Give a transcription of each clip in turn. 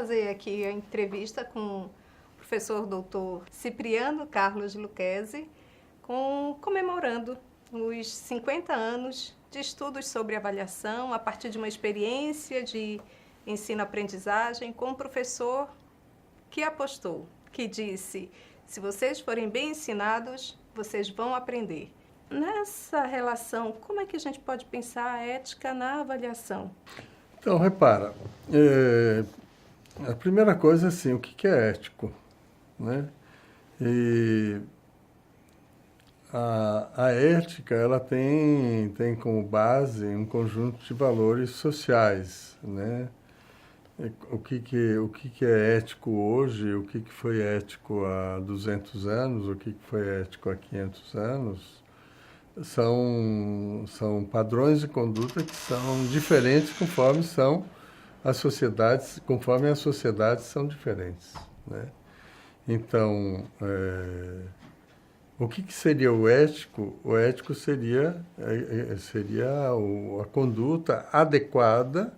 fazer aqui a entrevista com o professor doutor Cipriano Carlos Lucchesi, comemorando os 50 anos de estudos sobre avaliação a partir de uma experiência de ensino-aprendizagem com um professor que apostou, que disse: se vocês forem bem ensinados, vocês vão aprender. Nessa relação, como é que a gente pode pensar a ética na avaliação? Então, repara, a primeira coisa é assim, o que é ético, né? E a ética, ela tem como base um conjunto de valores sociais, né? O que é ético hoje, o que foi ético há 200 anos, o que foi ético há 500 anos, são padrões de conduta que são diferentes conforme as sociedades são diferentes, né? Então, o que seria o ético? O ético seria a conduta adequada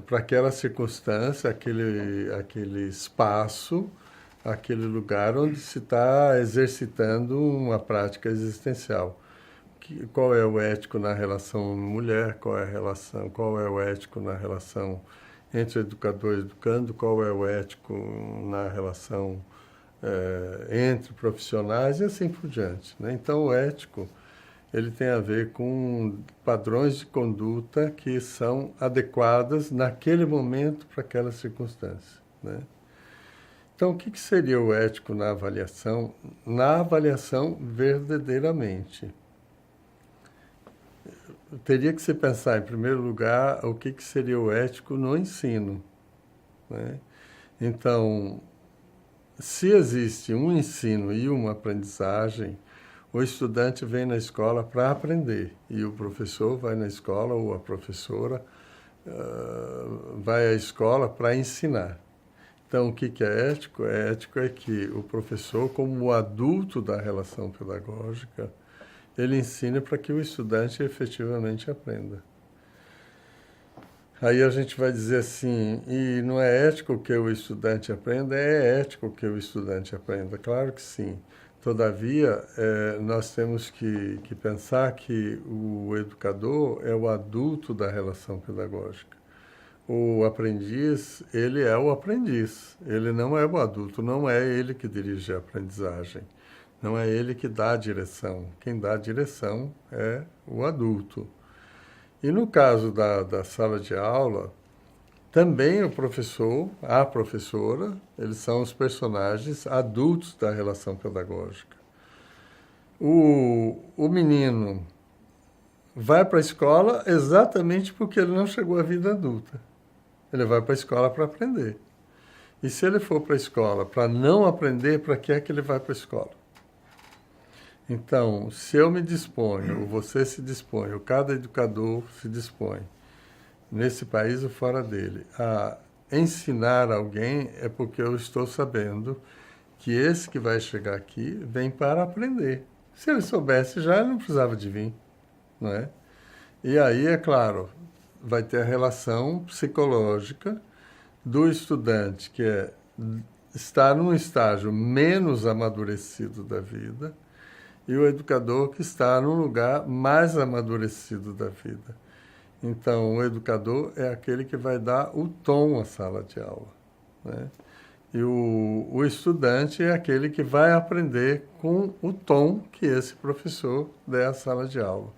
para aquela circunstância, aquele espaço, aquele lugar onde se está exercitando uma prática existencial. Qual é o ético na relação mulher? Qual é o ético na relação entre educador e educando? Qual é o ético na relação entre profissionais e assim por diante, né? Então, o ético, ele tem a ver com padrões de conduta que são adequadas naquele momento para aquela circunstância, né? Então, o que seria o ético na avaliação? Na avaliação, verdadeiramente. Teria que se pensar, em primeiro lugar, o que seria o ético no ensino, né? Então, se existe um ensino e uma aprendizagem, o estudante vem na escola para aprender e o professor vai na escola, ou a professora vai à escola para ensinar. Então, o que é ético? Ético é que o professor, como o adulto da relação pedagógica, ele ensina para que o estudante efetivamente aprenda. Aí a gente vai dizer assim, e não é ético que o estudante aprenda? É ético que o estudante aprenda, claro que sim. Todavia, nós temos que pensar que o educador é o adulto da relação pedagógica. O aprendiz, ele é o aprendiz, ele não é o adulto, não é ele que dirige a aprendizagem, não é ele que dá a direção. Quem dá a direção é o adulto. E no caso da sala de aula, também o professor, a professora, eles são os personagens adultos da relação pedagógica. O menino vai para a escola exatamente porque ele não chegou à vida adulta. Ele vai para a escola para aprender. E se ele for para a escola para não aprender, para que é que ele vai para a escola? Então, se eu me disponho, ou você se dispõe, ou cada educador se dispõe, nesse país ou fora dele, a ensinar alguém, é porque eu estou sabendo que esse que vai chegar aqui vem para aprender. Se ele soubesse já, ele não precisava de vir, não é? E aí, é claro, vai ter a relação psicológica do estudante, que está num estágio menos amadurecido da vida, e o educador que está num lugar mais amadurecido da vida. Então, o educador é aquele que vai dar o tom à sala de aula, né? E o estudante é aquele que vai aprender com o tom que esse professor der à sala de aula.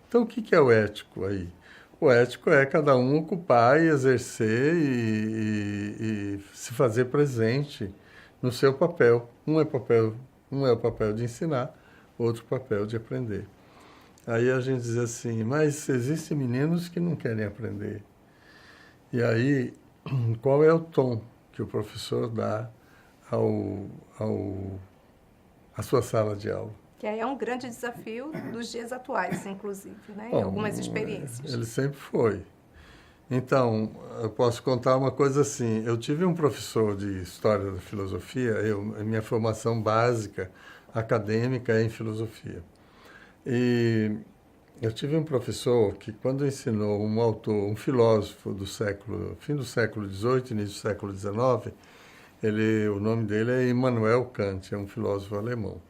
Então, o que é o ético aí? O ético é cada um ocupar e exercer e se fazer presente no seu papel. Um é o papel de ensinar, outro papel de aprender. Aí a gente diz assim, mas existem meninos que não querem aprender. E aí, qual é o tom que o professor dá à sua sala de aula? Que aí é um grande desafio dos dias atuais, inclusive, né? Bom, em algumas experiências. Ele sempre foi. Então, eu posso contar uma coisa assim. Eu tive um professor de História da Filosofia, minha formação básica acadêmica é em Filosofia. E Eu tive um professor que, quando ensinou um autor, um filósofo do fim do século XVIII, início do século XIX, o nome dele é Immanuel Kant, é um filósofo alemão.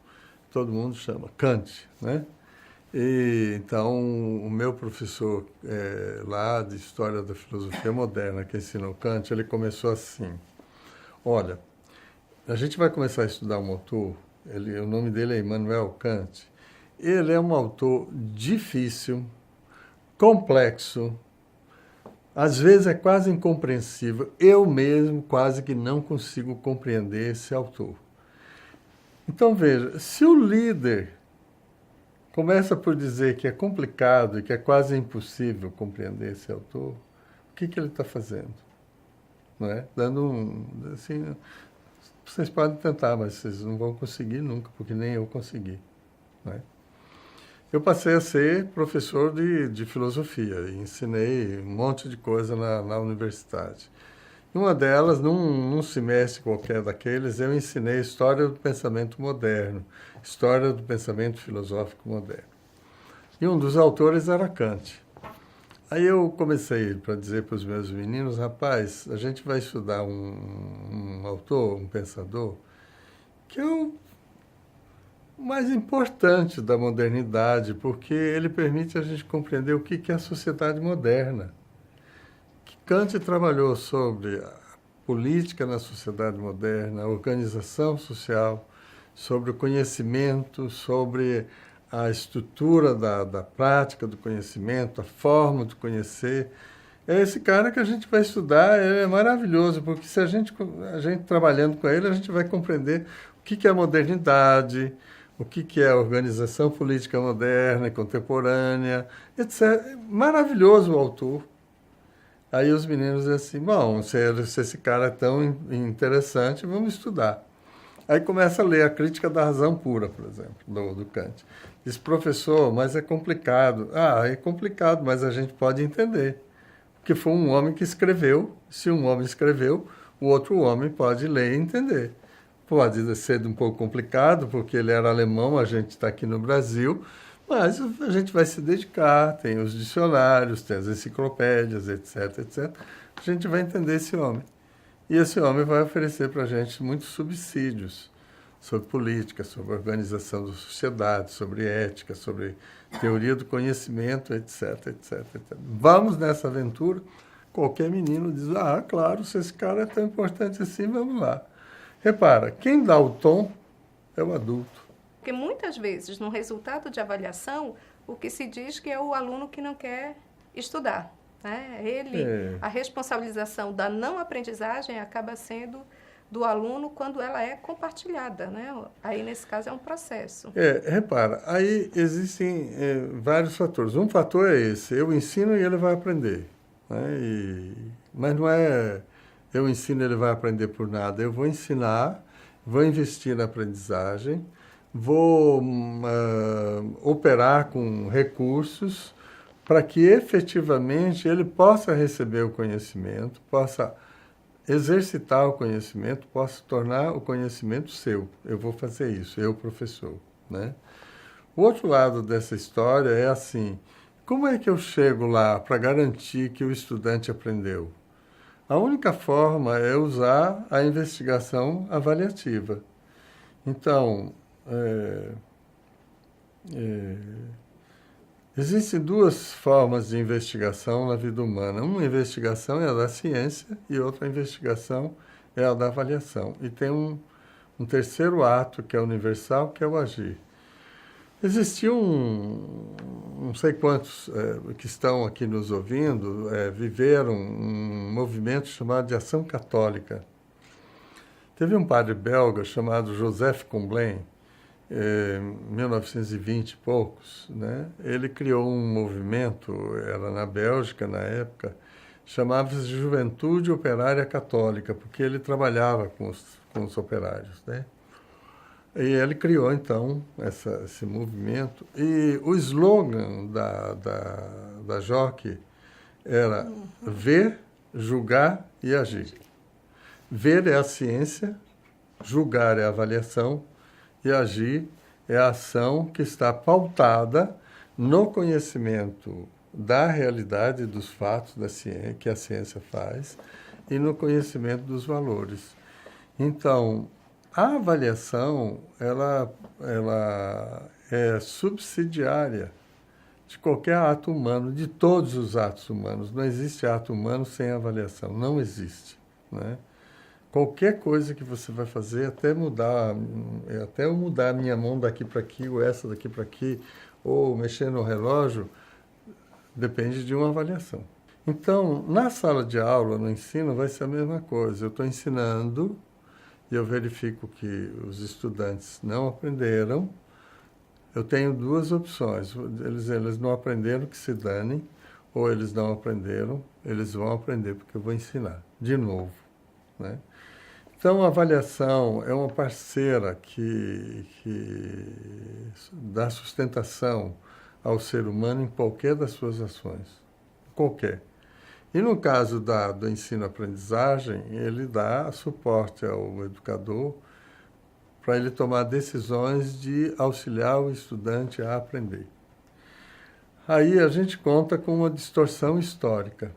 Todo mundo chama Kant, né? E, então, o meu professor lá de História da Filosofia Moderna, que ensinou Kant, ele começou assim: olha, a gente vai começar a estudar um autor, o nome dele é Immanuel Kant. Ele é um autor difícil, complexo, às vezes é quase incompreensível. Eu mesmo quase que não consigo compreender esse autor. Então, veja, se o líder começa por dizer que é complicado e que é quase impossível compreender esse autor, o que ele está fazendo? Não é? Dando assim, vocês podem tentar, mas vocês não vão conseguir nunca, porque nem eu consegui. Não é? Eu passei a ser professor de filosofia e ensinei um monte de coisa na universidade. Uma delas, num semestre qualquer daqueles, eu ensinei História do Pensamento Moderno, História do Pensamento Filosófico Moderno. E um dos autores era Kant. Aí eu comecei para dizer para os meus meninos: rapaz, a gente vai estudar um autor, um pensador, que é o mais importante da modernidade, porque ele permite a gente compreender o que é a sociedade moderna. Kant trabalhou sobre a política na sociedade moderna, a organização social, sobre o conhecimento, sobre a estrutura da prática do conhecimento, a forma de conhecer. É esse cara que a gente vai estudar, é maravilhoso, porque se a gente trabalhando com ele, a gente vai compreender o que é a modernidade, o que é a organização política moderna e contemporânea, etc. Maravilhoso o autor. Aí os meninos dizem assim: bom, se esse cara é tão interessante, vamos estudar. Aí começa a ler a Crítica da Razão Pura, por exemplo, do Kant. Diz: professor, mas é complicado. Ah, é complicado, mas a gente pode entender. Porque foi um homem que escreveu. Se um homem escreveu, o outro homem pode ler e entender. Pode ser um pouco complicado, porque ele era alemão, a gente está aqui no Brasil, mas a gente vai se dedicar, tem os dicionários, tem as enciclopédias, etc, etc. A gente vai entender esse homem. E esse homem vai oferecer para a gente muitos subsídios sobre política, sobre organização da sociedade, sobre ética, sobre teoria do conhecimento, etc, etc, etc. Vamos nessa aventura? Qualquer menino diz: ah, claro, se esse cara é tão importante assim, vamos lá. Repara, quem dá o tom é o adulto. Porque muitas vezes, no resultado de avaliação, o que se diz que é o aluno que não quer estudar. Né? A responsabilização da não aprendizagem acaba sendo do aluno quando ela é compartilhada. Né? Aí, nesse caso, é um processo. Repara, aí existem vários fatores. Um fator é esse: eu ensino e ele vai aprender. Né? Mas não é eu ensino e ele vai aprender por nada. Eu vou ensinar, vou investir na aprendizagem, vou operar com recursos para que efetivamente ele possa receber o conhecimento, possa exercitar o conhecimento, possa tornar o conhecimento seu. Eu vou fazer isso, eu, professor. Né? O outro lado dessa história é assim: como é que eu chego lá para garantir que o estudante aprendeu? A única forma é usar a investigação avaliativa. Então, existem duas formas de investigação na vida humana. Uma investigação é a da ciência e outra investigação é a da avaliação. E tem um terceiro ato, que é universal, que é o agir. Existiam, não sei quantos que estão aqui nos ouvindo, viveram um movimento chamado de Ação Católica. Teve um padre belga chamado Joseph Comblain, em 1920 e poucos, né? Ele criou um movimento, era na Bélgica na época, chamava-se Juventude Operária Católica, porque ele trabalhava com os operários, né? E ele criou, então, esse movimento. E o slogan da JOC era ver, julgar e agir. Ver é a ciência, julgar é a avaliação e agir é a ação que está pautada no conhecimento da realidade dos fatos da ciência, que a ciência faz, e no conhecimento dos valores. Então, a avaliação, ela é subsidiária de qualquer ato humano, de todos os atos humanos. Não existe ato humano sem avaliação, não existe, né? Qualquer coisa que você vai fazer, até eu mudar a minha mão daqui para aqui, ou essa daqui para aqui, ou mexer no relógio, depende de uma avaliação. Então, na sala de aula, no ensino, vai ser a mesma coisa. Eu estou ensinando e eu verifico que os estudantes não aprenderam. Eu tenho duas opções. Eles não aprenderam, que se danem, ou eles não aprenderam, eles vão aprender porque eu vou ensinar de novo, né? Então, a avaliação é uma parceira que dá sustentação ao ser humano em qualquer das suas ações. Qualquer. E no caso do ensino-aprendizagem, ele dá suporte ao educador para ele tomar decisões de auxiliar o estudante a aprender. Aí a gente conta com uma distorção histórica.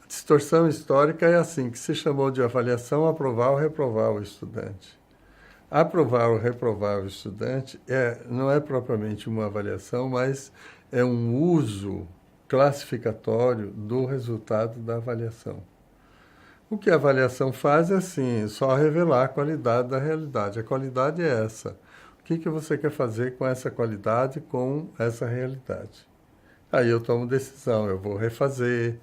A distorção histórica é assim, que se chamou de avaliação, aprovar ou reprovar o estudante. Aprovar ou reprovar o estudante não é propriamente uma avaliação, mas é um uso classificatório do resultado da avaliação. O que a avaliação faz é assim, só revelar a qualidade da realidade. A qualidade é essa. O que você quer fazer com essa qualidade, com essa realidade? Aí eu tomo decisão, eu vou refazer,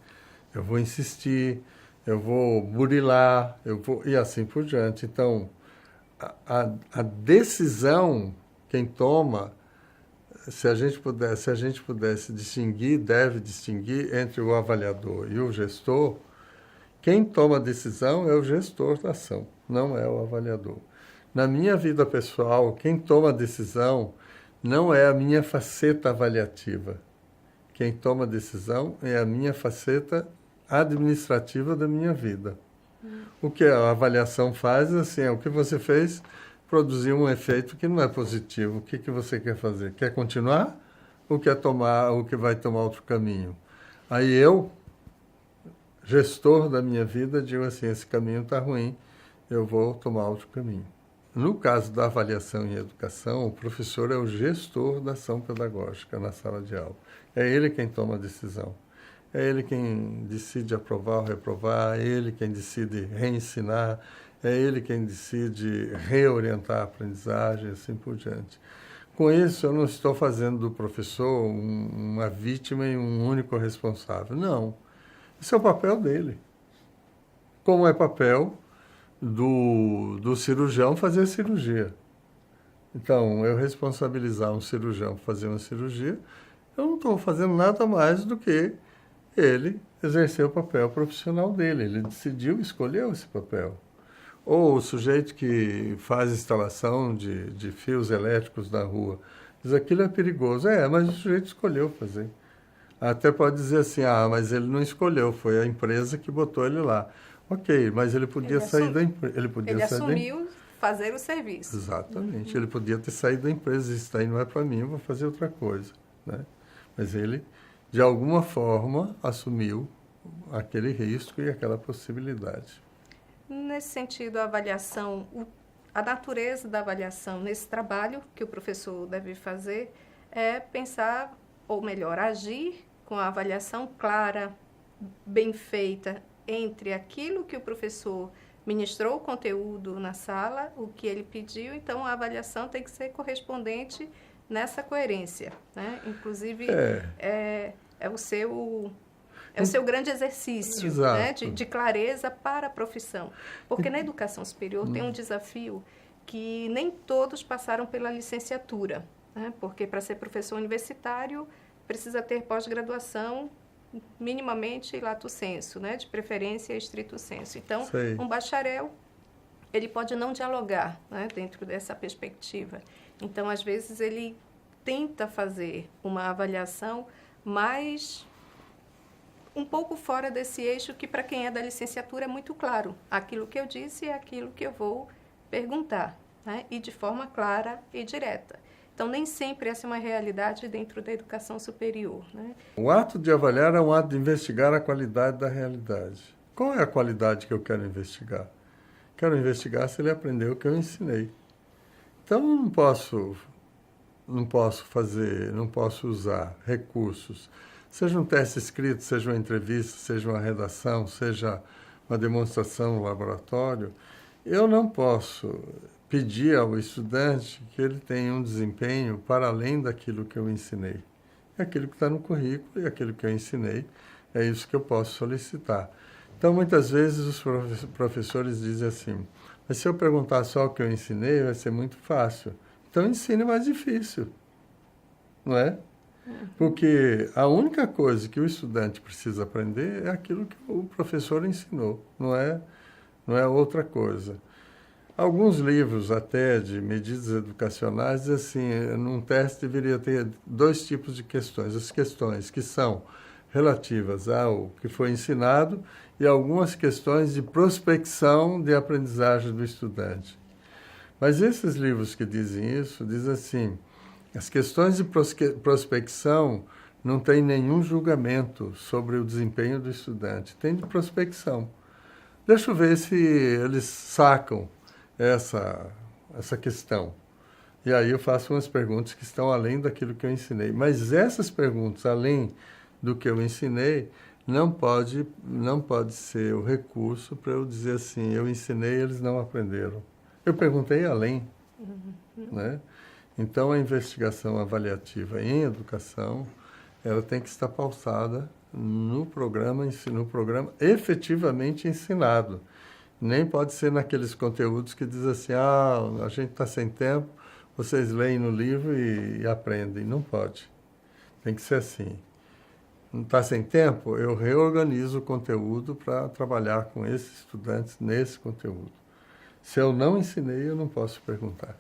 eu vou insistir, eu vou burilar, e assim por diante. Então, a decisão, quem toma, se a gente pudesse distinguir, deve distinguir entre o avaliador e o gestor, quem toma a decisão é o gestor da ação, não é o avaliador. Na minha vida pessoal, quem toma a decisão não é a minha faceta avaliativa. Quem toma a decisão é a minha faceta administrativa da minha vida. O que a avaliação faz, assim, é o que você fez produzir um efeito que não é positivo. O que você quer fazer? Quer continuar ou que vai tomar outro caminho? Aí eu, gestor da minha vida, digo assim, esse caminho está ruim, eu vou tomar outro caminho. No caso da avaliação em educação, o professor é o gestor da ação pedagógica na sala de aula. É ele quem toma a decisão. É ele quem decide aprovar ou reprovar, é ele quem decide reensinar, é ele quem decide reorientar a aprendizagem, assim por diante. Com isso, eu não estou fazendo do professor uma vítima e um único responsável. Não. Esse é o papel dele. Como é papel do cirurgião fazer a cirurgia. Então, eu responsabilizar um cirurgião por fazer uma cirurgia, eu não estou fazendo nada mais do que ele exercer o papel profissional dele. Ele decidiu, escolheu esse papel. Ou o sujeito que faz instalação de fios elétricos na rua, diz aquilo é perigoso. Mas o sujeito escolheu fazer. Até pode dizer assim, mas ele não escolheu, foi a empresa que botou ele lá. Ok, mas ele podia sair da empresa. Ele assumiu fazer o serviço. Exatamente. Ele podia ter saído da empresa, isso daí não é para mim, eu vou fazer outra coisa, né? Mas ele, de alguma forma, assumiu aquele risco e aquela possibilidade. Nesse sentido, a avaliação, a natureza da avaliação nesse trabalho que o professor deve fazer é pensar, ou melhor, agir com a avaliação clara, bem feita, entre aquilo que o professor ministrou o conteúdo na sala, o que ele pediu, então a avaliação tem que ser correspondente nessa coerência, né? Inclusive, é o seu grande exercício, né? de clareza para a profissão. Porque na educação superior tem um desafio que nem todos passaram pela licenciatura, né? Porque para ser professor universitário precisa ter pós-graduação minimamente lato sensu, né? De preferência estrito sensu. Então, um bacharel, ele pode não dialogar, né? Dentro dessa perspectiva. Então, às vezes, ele tenta fazer uma avaliação mais um pouco fora desse eixo que, para quem é da licenciatura, é muito claro. Aquilo que eu disse é aquilo que eu vou perguntar, né? E de forma clara e direta. Então, nem sempre essa é uma realidade dentro da educação superior, né? O ato de avaliar é um ato de investigar a qualidade da realidade. Qual é a qualidade que eu quero investigar? Quero investigar se ele aprendeu o que eu ensinei. Então, eu não posso usar recursos, seja um teste escrito, seja uma entrevista, seja uma redação, seja uma demonstração no laboratório. Eu não posso pedir ao estudante que ele tenha um desempenho para além daquilo que eu ensinei. É aquilo que está no currículo e aquilo que eu ensinei, é isso que eu posso solicitar. Então, muitas vezes os professores dizem assim, mas se eu perguntar só o que eu ensinei, vai ser muito fácil. Então, ensine mais difícil, não é? Porque a única coisa que o estudante precisa aprender é aquilo que o professor ensinou, não é outra coisa. Alguns livros até de medidas educacionais dizem assim, num teste deveria ter 2 tipos de questões. As questões que são relativas ao que foi ensinado e algumas questões de prospecção de aprendizagem do estudante. Mas esses livros que dizem isso, dizem assim, as questões de prospecção não têm nenhum julgamento sobre o desempenho do estudante, tem de prospecção. Deixa eu ver se eles sacam essa questão. E aí eu faço umas perguntas que estão além daquilo que eu ensinei. Mas essas perguntas, além do que eu ensinei, não pode ser o recurso para eu dizer assim, eu ensinei e eles não aprenderam. Eu perguntei além, né? Então, a investigação avaliativa em educação, ela tem que estar pautada no programa efetivamente ensinado. Nem pode ser naqueles conteúdos que diz assim, a gente está sem tempo, vocês leem no livro e aprendem. Não pode. Tem que ser assim. Não está sem tempo? Eu reorganizo o conteúdo para trabalhar com esses estudantes nesse conteúdo. Se eu não ensinei, eu não posso perguntar.